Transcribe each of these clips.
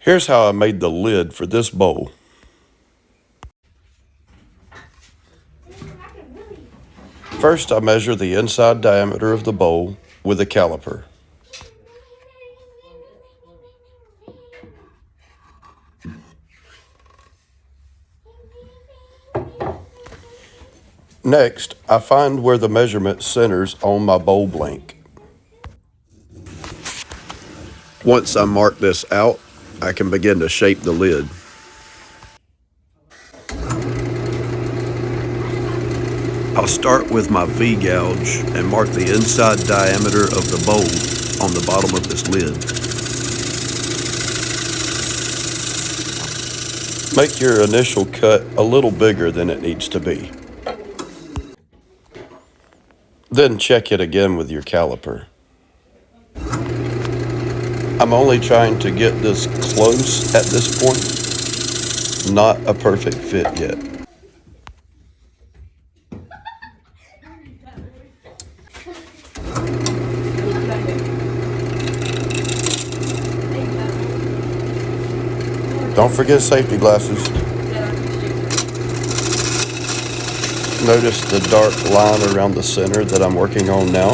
Here's how I made the lid for this bowl. First, I measure the inside diameter of the bowl with a caliper. Next, I find where the measurement centers on my bowl blank. Once I mark this out, I can begin to shape the lid. I'll start with my V-gouge and mark the inside diameter of the bowl on the bottom of this lid. Make your initial cut a little bigger than it needs to be. Then check it again with your caliper. I'm only trying to get this close at this point, not a perfect fit yet. Don't forget safety glasses. Notice the dark line around the center that I'm working on now.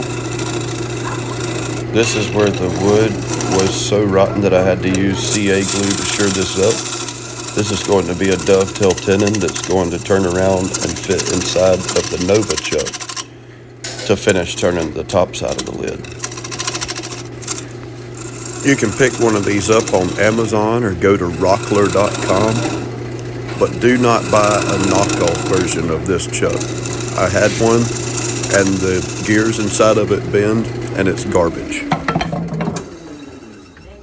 This is where the wood was so rotten that I had to use CA glue to shore this up. This is going to be a dovetail tenon that's going to turn around and fit inside of the Nova chuck to finish turning the top side of the lid. You can pick one of these up on Amazon or go to rockler.com, but do not buy a knockoff version of this chuck. I had one and the gears inside of it bend and it's garbage.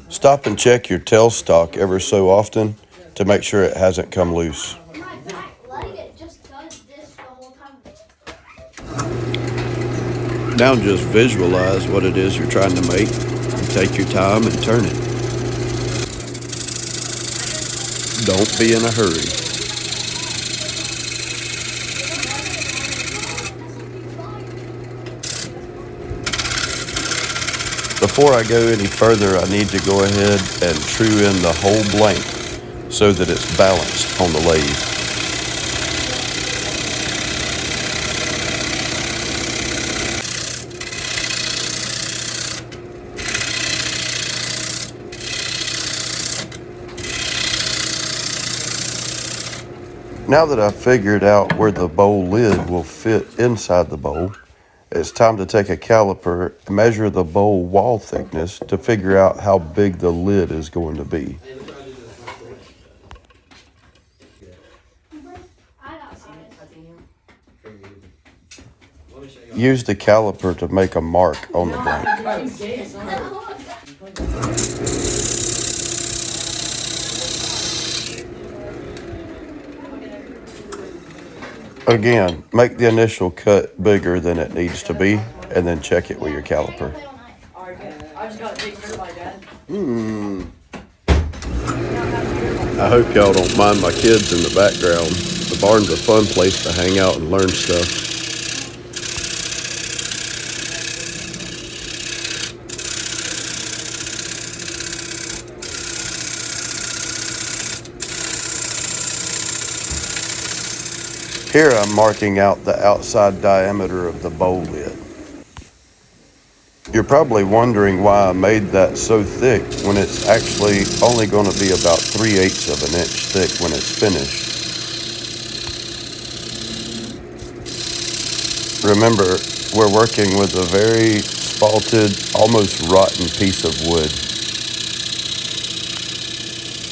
Stop and check your tailstock ever so often to make sure it hasn't come loose. Now just visualize what it is you're trying to make and take your time and turn it. Don't be in a hurry. Before I go any further, I need to go ahead and true in the whole blank so that it's balanced on the lathe. Now that I've figured out where the bowl lid will fit inside the bowl, it's time to take a caliper and measure the bowl wall thickness to figure out how big the lid is going to be. Use the caliper to make a mark on the blank. Again, make the initial cut bigger than it needs to be, and then check it with your caliper. I hope y'all don't mind my kids in the background. The barn's a fun place to hang out and learn stuff. Here I'm marking out the outside diameter of the bowl lid. You're probably wondering why I made that so thick when it's actually only going to be about 3/8 of an inch thick when it's finished. Remember, we're working with a very spalted, almost rotten piece of wood.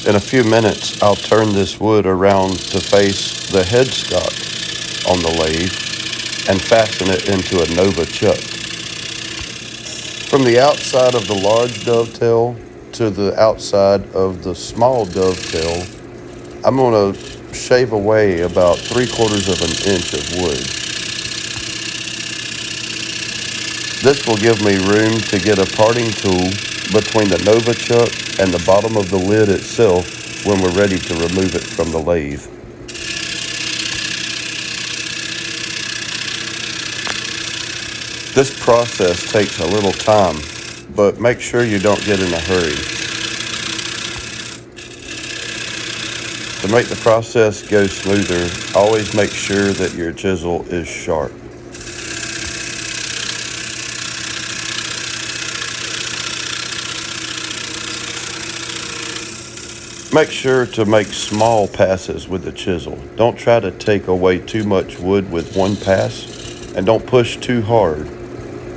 In a few minutes, I'll turn this wood around to face the headstock on the lathe and fasten it into a Nova chuck. From the outside of the large dovetail to the outside of the small dovetail, I'm going to shave away about 3/4 of an inch of wood. This will give me room to get a parting tool between the Nova chuck and the bottom of the lid itself when we're ready to remove it from the lathe. This process takes a little time, but make sure you don't get in a hurry. To make the process go smoother, always make sure that your chisel is sharp. Make sure to make small passes with the chisel. Don't try to take away too much wood with one pass, and don't push too hard.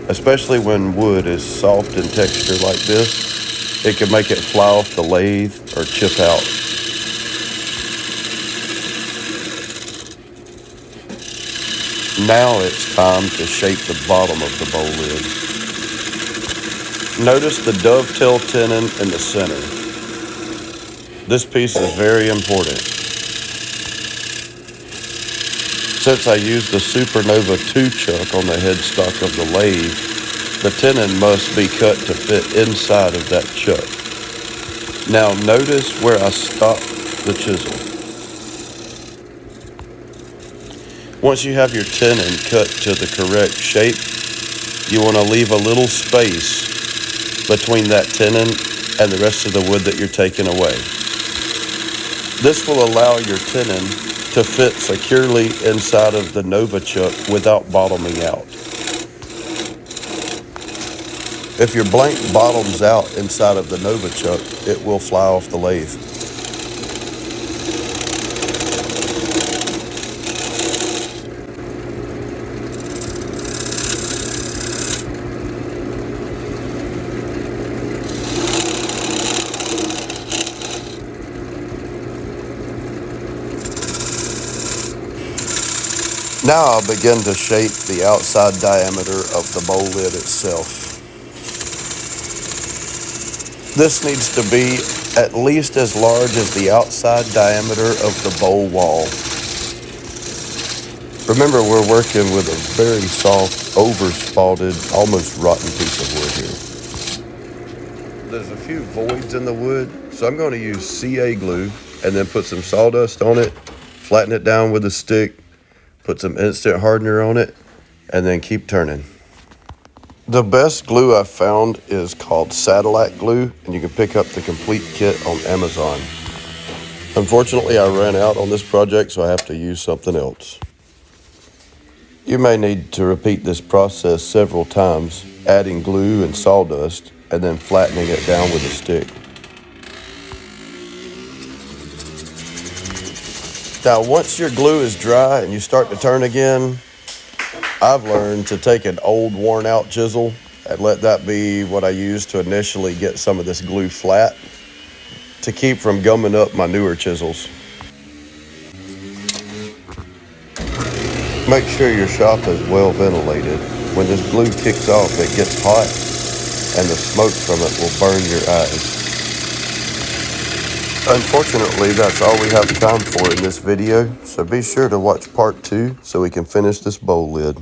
Especially when wood is soft in texture like this, it can make it fly off the lathe or chip out. Now it's time to shape the bottom of the bowl lid. Notice the dovetail tenon in the center. This piece is very important. Since I used the Supernova 2 chuck on the headstock of the lathe, the tenon must be cut to fit inside of that chuck. Now notice where I stopped the chisel. Once you have your tenon cut to the correct shape, you want to leave a little space between that tenon and the rest of the wood that you're taking away. This will allow your tenon to fit securely inside of the Nova chuck without bottoming out. If your blank bottoms out inside of the Nova chuck, it will fly off the lathe. Now I'll begin to shape the outside diameter of the bowl lid itself. This needs to be at least as large as the outside diameter of the bowl wall. Remember, we're working with a very soft, over-spalted, almost rotten piece of wood here. There's a few voids in the wood, so I'm going to use CA glue and then put some sawdust on it, flatten it down with a stick, put some instant hardener on it, and then keep turning. The best glue I've found is called satellite glue, and you can pick up the complete kit on Amazon. Unfortunately, I ran out on this project, so I have to use something else. You may need to repeat this process several times, adding glue and sawdust, and then flattening it down with a stick. Now, once your glue is dry and you start to turn again, I've learned to take an old worn out chisel and let that be what I use to initially get some of this glue flat to keep from gumming up my newer chisels. Make sure your shop is well ventilated. When this glue kicks off, it gets hot and the smoke from it will burn your eyes. Unfortunately, that's all we have time for in this video, so be sure to watch part 2 so we can finish this bowl lid.